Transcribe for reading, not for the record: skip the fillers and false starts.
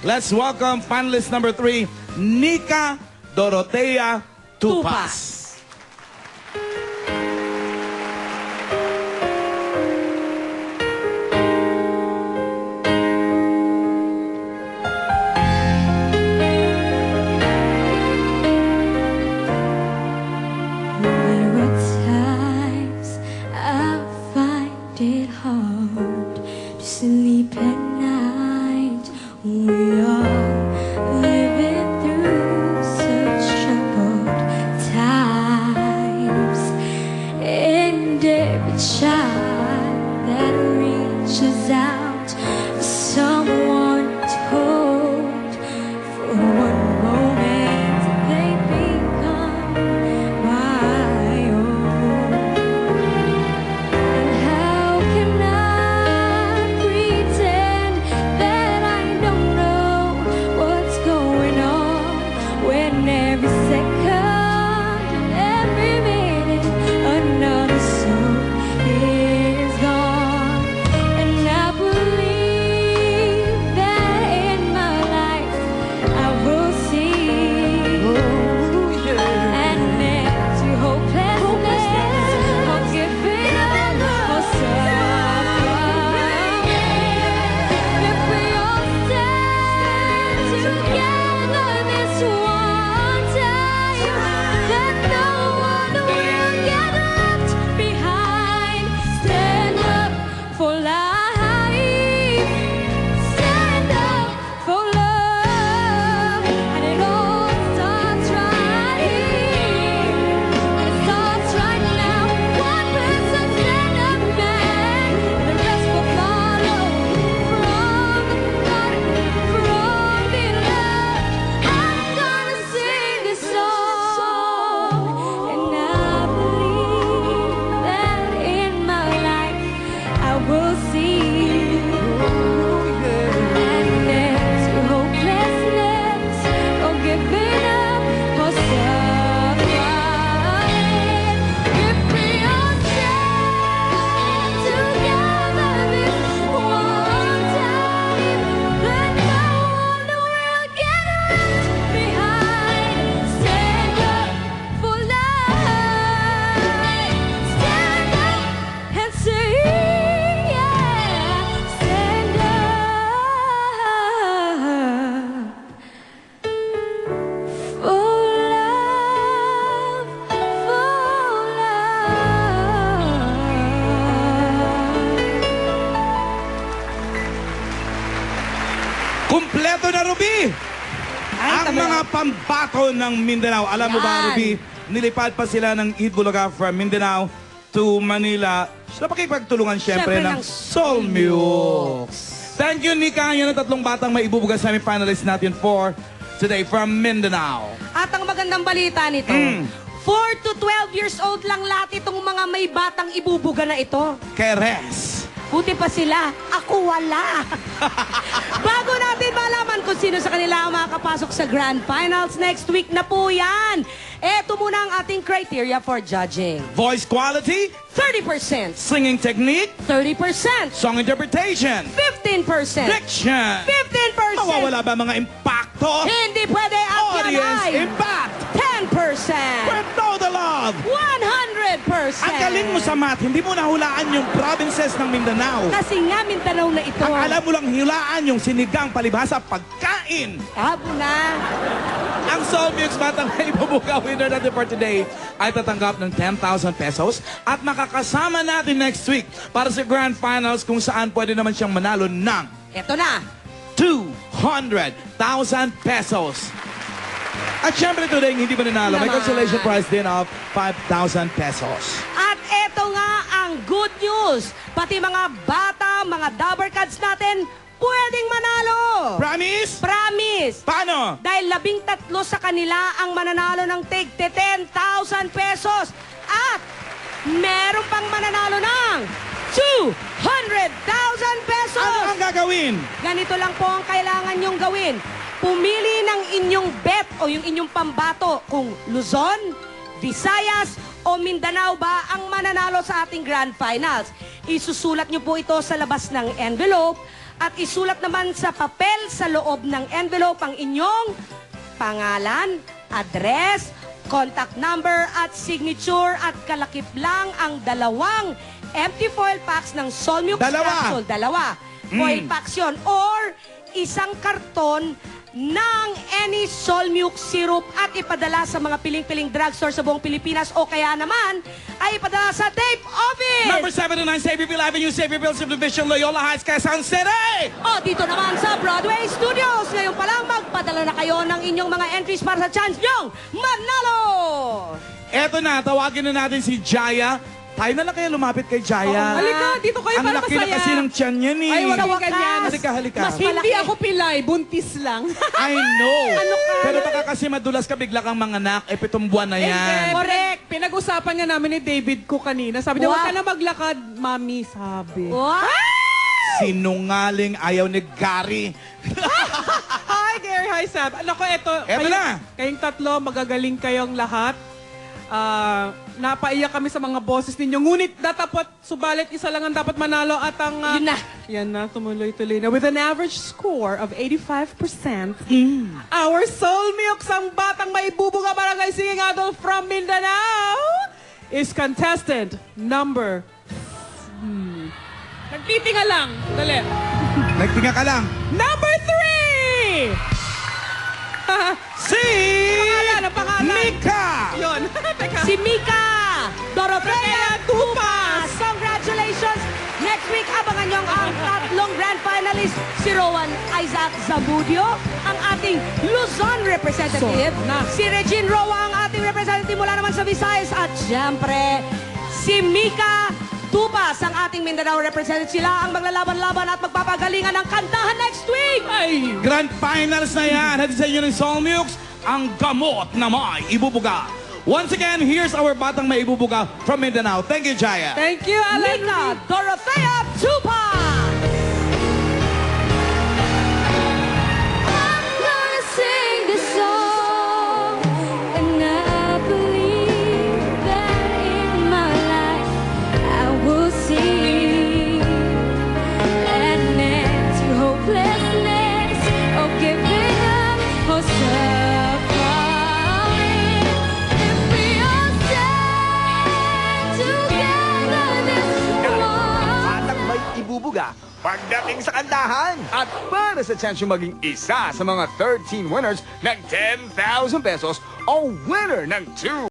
Let's welcome finalist number 3, Nika Dorotea Tupas. There are times I find it hard to sleep at night. We are living through such troubled times, and every child that reaches out for someone to hold for one moment, they become my own. And how can I pretend that I don't know what's going on when every second, every minute, another soul is gone? And I believe that in my life I will see an end to hopelessness, or giving up, or suffering. If we all stand together this one time, then no one will get left behind. Stand up for life, stand up for love, and it all starts right here, and it starts right now. One person stand up man, and the rest will follow. From the front, from below, I'm gonna sing this song, and I believe that in my life I will see an end to hopelessness, or giving up, or suffering. If we all stand together this one time, then no one will get left behind. Stand up for life, stand up and say, yeah, stand up for love, for love. Kumpleto na, Ruby! Ang tabi- mga pambato ng Mindanao. Alam mo ba, Yan. Ruby, nilipad pa sila ng Eat Bulaga from Mindanao to Manila sa pakipagtulungan syempre ng Syempre ng Soul Mux. Thank you, Nika. Yan ang tatlong batang maibubuga sa aming finalist natin for today from Mindanao. At ang magandang balita nito, 4 to 12 years old lang lahat itong mga may batang ibubuga na ito. Keres. Buti pa sila, ako wala. Bago natin malaman kung sino sa kanila ang makakapasok sa Grand Finals, next week na po yan. Eto muna ang ating criteria for judging. Voice quality, 30%, singing technique, 30%, song interpretation, 15%, diction. 15%, Mawawala ba mga impacto? hindi pwede at yan Audience ay impact. 10%, With no the love. 100%. Ang galing mo sa math, hindi mo nahulaan yung provinces ng Mindanao. Kasi nga Mindanao na ito. Ang alam mo lang hulaan yung sinigang palibhasa pagkain. Abo na. Ang Soul Mux Batang Ibubuga winner natin for today ay tatanggap ng 10,000 pesos at makakasama natin next week para sa Grand Finals kung saan pwede naman siyang manalo ng Ito na. 200,000 pesos. At syempre today, hindi ba nanalo? May Naman. consolation prize din of 5,000 pesos. At ito nga ang good news. Pati mga bata, mga Dabber Cats natin, pwedeng manalo. Promise? Promise. Paano? Dahil 13 sa kanila ang mananalo ng tig 10,000 pesos. At meron pang mananalo ng 200,000 pesos. Ano ang gagawin? Ganito lang po ang kailangan nyong gawin. Pumili ng inyong bet o yung inyong pambato kung Luzon, Visayas o Mindanao ba ang mananalo sa ating Grand Finals. Isusulat nyo po ito sa labas ng envelope At isulat naman sa papel sa loob ng envelope ang inyong pangalan, address, contact number at signature at kalakip lang ang dalawang empty foil packs ng Solmux Dalawa. capsule. Dalawa. Foil packs yun. Or isang karton ng any Solmux syrup at ipadala sa mga piling-piling drugstore sa buong Pilipinas o kaya naman ay ipadala sa tape office. Number 79 Saviorville Avenue, Saviorville Subdivision, Loyola Heights, Quezon City! O, dito naman sa Broadway Studios. Ngayon pa lang magpadala na kayo ng inyong mga entries para sa chance nyong manalo! Eto na, tawagin na natin si Jaya. Tayo na lang kaya lumapit kay Jaya. Halika, dito kayo Ang para laki na masaya. kasi ng tiyan yan eh. Ay, wag Sa kang wakas, ganyan. Halika, halika. Mas Hindi malaki. ako pilay, buntis lang. I know. Ano ka? Pero baka kasi madulas ka bigla kang manganak. Eh, 7 buwan na And yan. then, Correct. Pinag-usapan nga namin ni David ko kanina. Sabi niya, Wow. huwag ka na maglakad, mami, sabi. What? Sinungaling ayaw ni Gary. Hi, Gary. Hi, Sab. Ako, eto na. Kayong tatlo, magagaling kayong lahat. Napaiyak kami sa mga boses ninyo. Ngunit datapot, subalit isa lang ang dapat manalo at ang... Yun na. Yan na, tumuloy-tuloy na. With an average score of 85%, our Solmux, ang batang may bubuga barangay singing idol from Mindanao, is contestant number... Nagtitinga lang. Dali. Nagtinga ka lang. Number 3! Si Ang pangalan. Mika! Yun. Teka. Si Mika Dorothea Tupas. Congratulations! Next week, abangan nyo ang tatlong grand finalist, si Rowan Isaac Zamudio, ang ating Luzon representative, So, na. si Regine Roa, ang ating representative mula naman sa Visayas, at syempre, si Mika Tupas, ang ating Mindanao representative. Sila ang maglalaban-laban at magpapagalingan ng kantahan next week! Ay. Grand Finals na yan. Hatid sa inyo ng Solmux, ang gamot na may ibubuga. Once again, here's our batang may ibubuga from Mindanao. Thank you, Jaya. Thank you, Alan. Mika Dorothea Tupas! I'm gonna sing this song, and I believe that in my life I will see an end to hopelessness or giving up or suffering. If we all stand together this one. Batang may ibubuga pagdating sa kantahan. At para sa chance yung maging isa sa mga 13 winners ng 10,000 pesos o winner ng 2